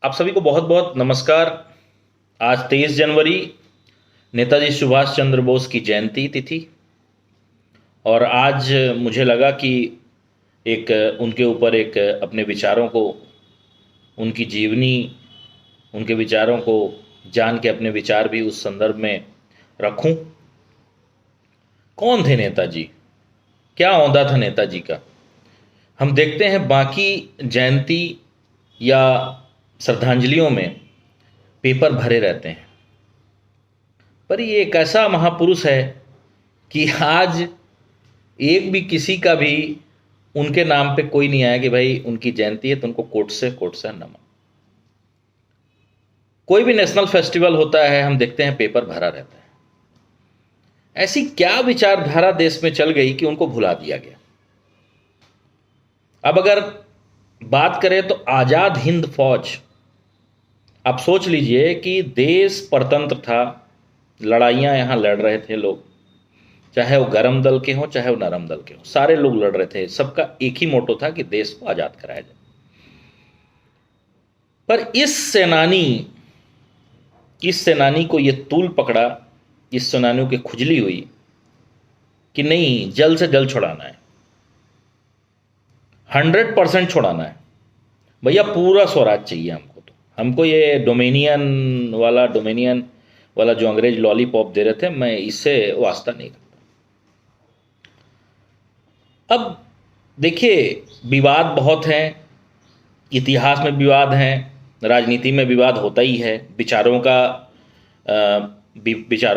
आप सभी को बहुत बहुत नमस्कार। आज 23 जनवरी नेताजी सुभाष चंद्र बोस की जयंती तिथि और आज मुझे लगा कि एक उनके ऊपर एक अपने विचारों को, उनकी जीवनी, उनके विचारों को जान के अपने विचार भी उस संदर्भ में रखूं। कौन थे नेताजी? क्या ओहदा था नेताजी का? हम देखते हैं बाकी जयंती या श्रद्धांजलियों में पेपर भरे रहते हैं, पर ये एक ऐसा महापुरुष है कि आज एक भी किसी का भी उनके नाम पे कोई नहीं आया कि भाई उनकी जयंती है तो उनको कोट से नमन। कोई भी नेशनल फेस्टिवल होता है, हम देखते हैं पेपर भरा रहता है। ऐसी क्या विचारधारा देश में चल गई कि उनको भुला दिया गया। अब अगर बात करें तो आजाद हिंद फौज, आप सोच लीजिए कि देश परतंत्र था, लड़ाइयां यहां लड़ रहे थे लोग, चाहे वो गर्म दल के हों चाहे वो नरम दल के हों, सारे लोग लड़ रहे थे। सबका एक ही मोटो था कि देश को आजाद कराया जाए। पर इस सेनानी को ये तूल पकड़ा, इस सेनानियों की खुजली हुई कि नहीं, जल्द से जल्द छुड़ाना है, 100% छुड़ाना है भैया, पूरा स्वराज चाहिए हमको। तो हमको ये डोमिनियन वाला जो अंग्रेज लॉलीपॉप दे रहे थे, मैं इससे वास्ता नहीं रखता। अब देखिए, विवाद बहुत हैं, इतिहास में विवाद हैं, राजनीति में विवाद होता ही है, विचारों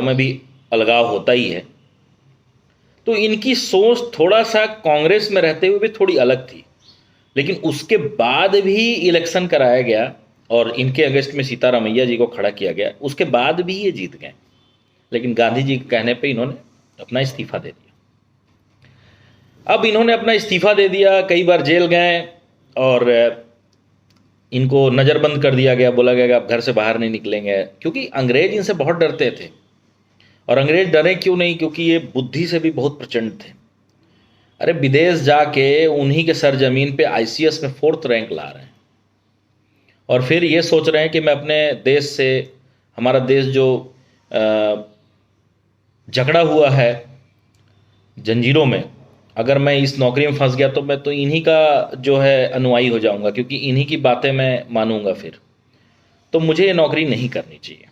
में भी अलगाव होता ही है। तो इनकी सोच थोड़ा सा कांग्रेस में रहते हुए भी थोड़ी अलग थी, लेकिन उसके बाद भी इलेक्शन कराया गया और इनके अगेंस्ट में सीतारामैया जी को खड़ा किया गया, उसके बाद भी ये जीत गए। लेकिन गांधी जी के कहने पे इन्होंने अपना इस्तीफा दे दिया। अब इन्होंने अपना इस्तीफा दे दिया, कई बार जेल गए और इनको नज़रबंद कर दिया गया, बोला गया कि आप घर से बाहर नहीं निकलेंगे, क्योंकि अंग्रेज इनसे बहुत डरते थे। और अंग्रेज डरे क्यों नहीं? क्योंकि ये बुद्धि से भी बहुत प्रचंड थे। अरे विदेश जाके उन्हीं के सरजमीन पे आईसीएस में 4th रैंक ला रहे हैं और फिर ये सोच रहे हैं कि मैं अपने देश से, हमारा देश जो जकड़ा हुआ है जंजीरों में, अगर मैं इस नौकरी में फंस गया तो मैं तो इन्हीं का जो है अनुयायी हो जाऊंगा, क्योंकि इन्हीं की बातें मैं मानूंगा, फिर तो मुझे ये नौकरी नहीं करनी चाहिए।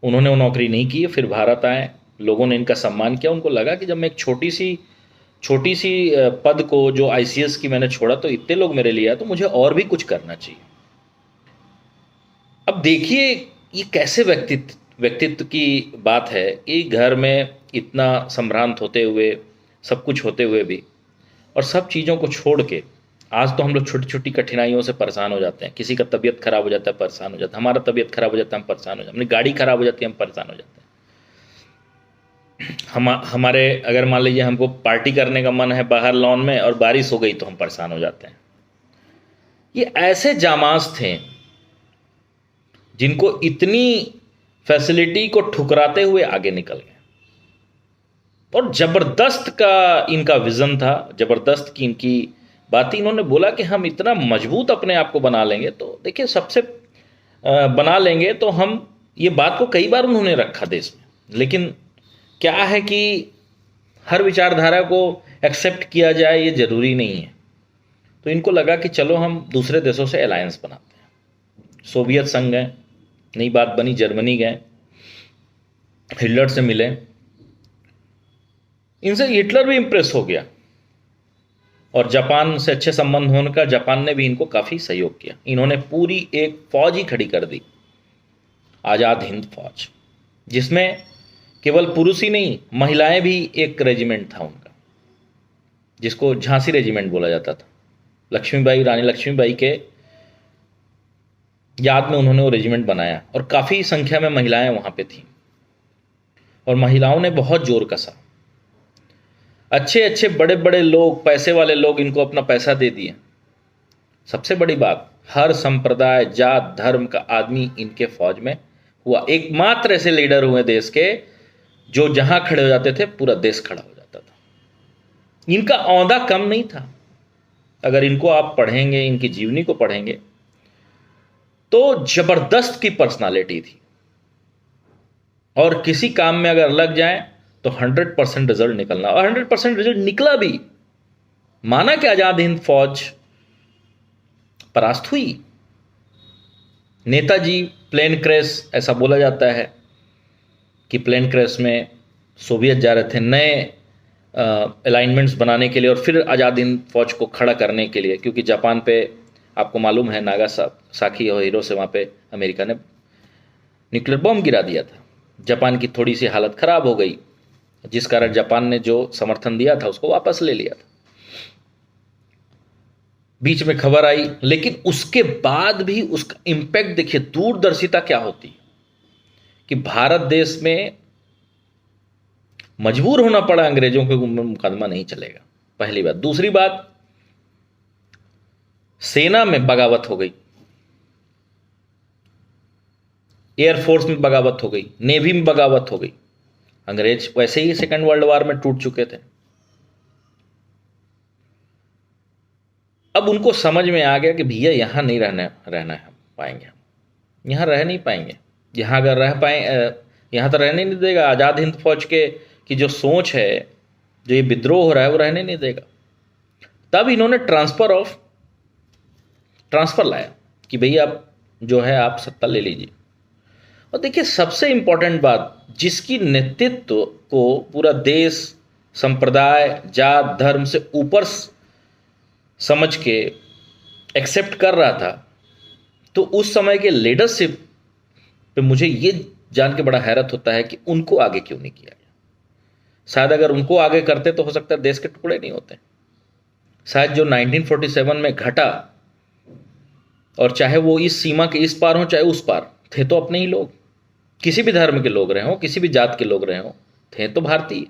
उन्होंने वो नौकरी नहीं की, फिर भारत आए, लोगों ने इनका सम्मान किया। उनको लगा कि जब मैं एक छोटी सी पद को जो आईसीएस की मैंने छोड़ा तो इतने लोग मेरे लिए आए, तो मुझे और भी कुछ करना चाहिए। अब देखिए ये कैसे व्यक्तित्व की बात है कि घर में इतना संभ्रांत होते हुए, सब कुछ होते हुए भी, और सब चीज़ों को छोड़ के आज तो हम लोग छोटी छोटी कठिनाइयों से परेशान हो जाते हैं। किसी का तबीयत खराब हो जाता है, परेशान हो जाता है, हमारा तबीयत खराब हो जाता है, हम परेशान हो जाते हैं, अपनी गाड़ी खराब हो जाती है, हम परेशान हो जाते हैं। हमारे अगर मान लीजिए हमको पार्टी करने का मन है बाहर लॉन में और बारिश हो गई तो हम परेशान हो जाते हैं। ये ऐसे जामाज थे जिनको इतनी फैसिलिटी को ठुकराते हुए आगे निकल गए, और जबरदस्त का इनका विजन था, जबरदस्त की इनकी बात थी। इन्होंने बोला कि हम इतना मजबूत अपने आप को बना लेंगे, तो देखिए सबसे बना लेंगे तो हम, ये बात को कई बार उन्होंने रखा देश में। लेकिन क्या है कि हर विचारधारा को एक्सेप्ट किया जाए ये जरूरी नहीं है। तो इनको लगा कि चलो हम दूसरे देशों से अलायंस बनाते हैं। सोवियत संघ गए, नई बात बनी, जर्मनी गए, हिटलर से मिले, इनसे हिटलर भी इंप्रेस हो गया, और जापान से अच्छे संबंध होने का जापान ने भी इनको काफ़ी सहयोग किया। इन्होंने पूरी एक फौज ही खड़ी कर दी, आज़ाद हिंद फौज, जिसमें केवल पुरुष ही नहीं, महिलाएं भी, एक रेजिमेंट था उनका जिसको झांसी रेजिमेंट बोला जाता था। लक्ष्मीबाई, रानी लक्ष्मीबाई के याद में उन्होंने वो रेजिमेंट बनाया, और काफ़ी संख्या में महिलाएं वहाँ पे थीं, और महिलाओं ने बहुत जोर कसा। अच्छे अच्छे बड़े बड़े लोग, पैसे वाले लोग इनको अपना पैसा दे दिए। सबसे बड़ी बात, हर संप्रदाय, जात, धर्म का आदमी इनके फौज में हुआ। एकमात्र ऐसे लीडर हुए देश के जो जहां खड़े हो जाते थे पूरा देश खड़ा हो जाता था। इनका औंधा कम नहीं था। अगर इनको आप पढ़ेंगे, इनकी जीवनी को पढ़ेंगे, तो जबरदस्त की पर्सनालिटी थी, और किसी काम में अगर लग जाए तो 100% रिजल्ट निकलना, और 100% रिजल्ट निकला भी। माना कि आजाद हिंद फौज परास्त हुई, नेताजी प्लेन क्रैश, ऐसा बोला जाता है कि प्लेन क्रैश में सोवियत जा रहे थे नए अलाइनमेंट्स बनाने के लिए और फिर आज़ाद हिंद फौज को खड़ा करने के लिए, क्योंकि जापान पे आपको मालूम है नागासाकी और हिरोशिमा पे अमेरिका ने न्यूक्लियर बॉम्ब गिरा दिया था। जापान की थोड़ी सी हालत ख़राब हो गई, जिस कारण जापान ने जो समर्थन दिया था उसको वापस ले लिया था। बीच में खबर आई, लेकिन उसके बाद भी उसका इम्पैक्ट देखिए, दूरदर्शिता क्या होती है कि भारत देश में मजबूर होना पड़ा अंग्रेजों के मुकदमा नहीं चलेगा, पहली बात। दूसरी बात, सेना में बगावत हो गई, एयरफोर्स में बगावत हो गई, नेवी में बगावत हो गई। अंग्रेज वैसे ही सेकेंड वर्ल्ड वॉर में टूट चुके थे। अब उनको समझ में आ गया कि भैया यहां नहीं रहना है पाएंगे, हम यहां रह नहीं पाएंगे। यहां अगर रह पाए, यहां तो रहने नहीं देगा। आज़ाद हिंद फौज की जो सोच है, जो ये विद्रोह हो रहा है, वो रहने नहीं देगा। तब इन्होंने ट्रांसफर लाया कि भैया आप जो है आप सत्ता ले लीजिए। और देखिए सबसे इंपॉर्टेंट बात, जिसकी नेतृत्व को पूरा देश, संप्रदाय, जात, धर्म से ऊपर समझ के एक्सेप्ट कर रहा था, तो उस समय के लीडरशिप पे मुझे ये जान के बड़ा हैरत होता है कि उनको आगे क्यों नहीं किया गया। शायद अगर उनको आगे करते तो हो सकता है देश के टुकड़े नहीं होते। शायद जो 1947 में घटा, और चाहे वो इस सीमा के इस पार हो चाहे उस पार, थे तो अपने ही लोग, किसी भी धर्म के लोग रहे हों, किसी भी जात के लोग रहे हों, थे तो भारतीय।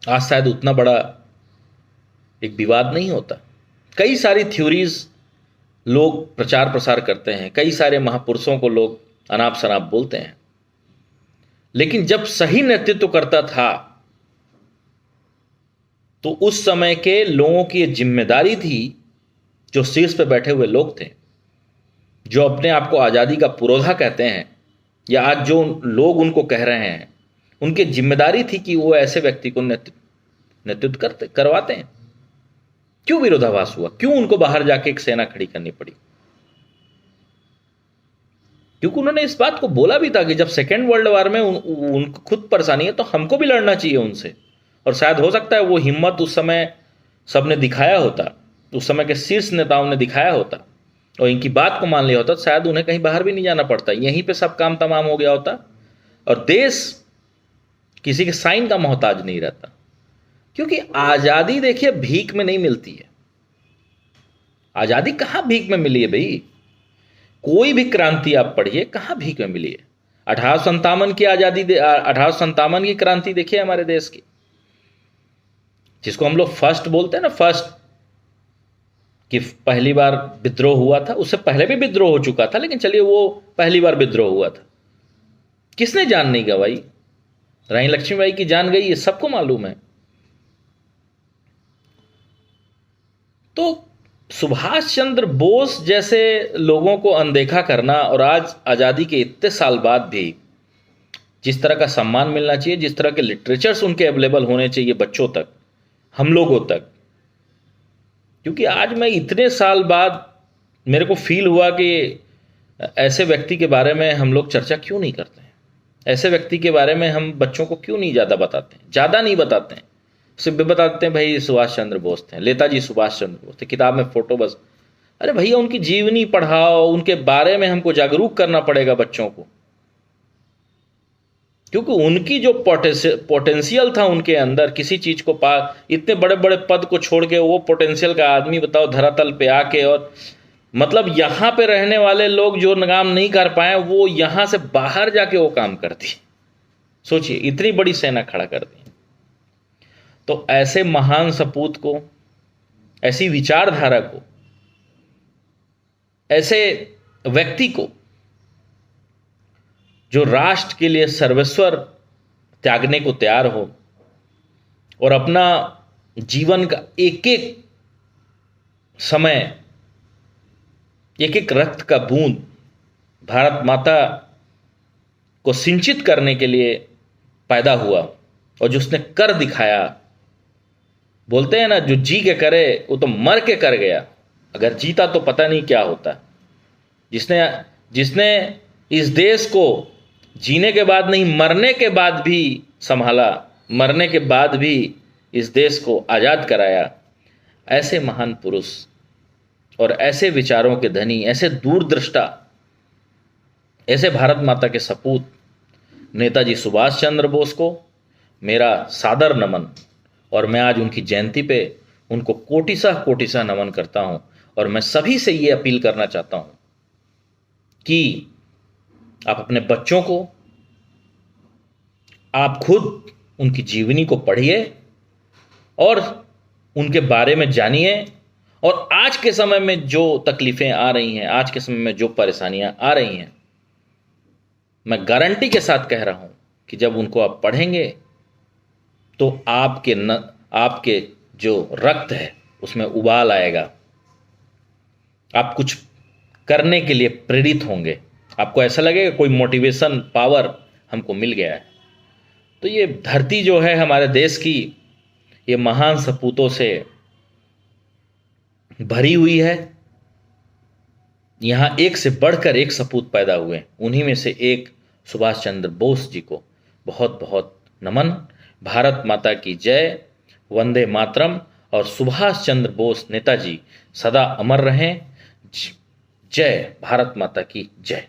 आज शायद उतना बड़ा एक विवाद नहीं होता। कई सारी थ्योरीज लोग प्रचार प्रसार करते हैं, कई सारे महापुरुषों को लोग अनाप शनाप बोलते हैं, लेकिन जब सही नेतृत्व करता था तो उस समय के लोगों की जिम्मेदारी थी, जो शीर्ष पे बैठे हुए लोग थे, जो अपने आप को आज़ादी का पुरोधा कहते हैं, या आज जो लोग उनको कह रहे हैं, उनकी जिम्मेदारी थी कि वो ऐसे व्यक्ति को नेतृत्व करवाते हैं। क्यों विरोधाभास हुआ? क्यों उनको बाहर जाके एक सेना खड़ी करनी पड़ी? क्योंकि उन्होंने इस बात को बोला भी था कि जब सेकेंड वर्ल्ड वॉर में उनको खुद परेशानी है तो हमको भी लड़ना चाहिए उनसे। और शायद हो सकता है वो हिम्मत उस समय सबने दिखाया होता, उस समय के शीर्ष नेताओं ने दिखाया होता और इनकी बात को मान लिया होता, तो शायद उन्हें कहीं बाहर भी नहीं जाना पड़ता, यहीं पे सब काम तमाम हो गया होता और देश किसी के साइन का मोहताज नहीं रहता। क्योंकि आज़ादी देखिए भीख में नहीं मिलती है। आज़ादी कहाँ भीख में मिली है भाई? कोई भी क्रांति आप पढ़िए, कहाँ भीख में मिली है? 1857 की आज़ादी, 1857 की क्रांति देखिए हमारे देश की, जिसको हम लोग फर्स्ट बोलते हैं ना, फर्स्ट, कि पहली बार विद्रोह हुआ था। उससे पहले भी विद्रोह हो चुका था, लेकिन चलिए वो पहली बार विद्रोह हुआ था। किसने जान नहीं गवाई? रानी लक्ष्मीबाई की जान गई, ये सबको मालूम है। तो सुभाष चंद्र बोस जैसे लोगों को अनदेखा करना, और आज आज़ादी के इतने साल बाद भी जिस तरह का सम्मान मिलना चाहिए, जिस तरह के लिटरेचर्स उनके अवेलेबल होने चाहिए बच्चों तक, हम लोगों तक, क्योंकि आज मैं इतने साल बाद मेरे को फील हुआ कि ऐसे व्यक्ति के बारे में हम लोग चर्चा क्यों नहीं करते हैं, ऐसे व्यक्ति के बारे में हम बच्चों को क्यों नहीं ज़्यादा बताते हैं, ज़्यादा नहीं बताते हैं। सिर्फ बताते हैं भाई सुभाष चंद्र बोस थे, नेताजी सुभाष चंद्र बोस थे, किताब में फोटो बस। अरे भैया उनकी जीवनी पढ़ाओ, उनके बारे में हमको जागरूक करना पड़ेगा बच्चों को, क्योंकि उनकी जो पोटेंशियल था उनके अंदर, किसी चीज को इतने बड़े बड़े पद को छोड़ के वो पोटेंशियल का आदमी बताओ धरातल पे आके, और मतलब यहां पे रहने वाले लोग जो काम नहीं कर पाए वो यहां से बाहर जाके वो काम करती। सोचिए इतनी बड़ी सेना खड़ा कर दी। तो ऐसे महान सपूत को, ऐसी विचारधारा को, ऐसे व्यक्ति को जो राष्ट्र के लिए सर्वस्व त्यागने को तैयार हो और अपना जीवन का एक एक समय एक एक रक्त का बूंद भारत माता को सिंचित करने के लिए पैदा हुआ, और जो उसने कर दिखाया, बोलते हैं ना, जो जी के करे वो तो मर के कर गया, अगर जीता तो पता नहीं क्या होता। जिसने जिसने इस देश को जीने के बाद नहीं, मरने के बाद भी संभाला, मरने के बाद भी इस देश को आज़ाद कराया, ऐसे महान पुरुष और ऐसे विचारों के धनी, ऐसे दूरदृष्टा, ऐसे भारत माता के सपूत नेताजी सुभाष चंद्र बोस को मेरा सादर नमन। और मैं आज उनकी जयंती पे उनको कोटिसा नमन करता हूं। और मैं सभी से ये अपील करना चाहता हूं कि आप अपने बच्चों को, आप खुद उनकी जीवनी को पढ़िए और उनके बारे में जानिए। और आज के समय में जो तकलीफें आ रही हैं, आज के समय में जो परेशानियां आ रही हैं, मैं गारंटी के साथ कह रहा हूं कि जब उनको आप पढ़ेंगे तो आपके जो रक्त है उसमें उबाल आएगा, आप कुछ करने के लिए प्रेरित होंगे, आपको ऐसा लगेगा कोई मोटिवेशन पावर हमको मिल गया है। तो ये धरती जो है हमारे देश की, ये महान सपूतों से भरी हुई है। यहाँ एक से बढ़कर एक सपूत पैदा हुए, उन्हीं में से एक सुभाष चंद्र बोस जी को बहुत बहुत नमन। भारत माता की जय, वंदे मातरम। और सुभाष चंद्र बोस नेताजी सदा अमर रहें। जय भारत माता की जय।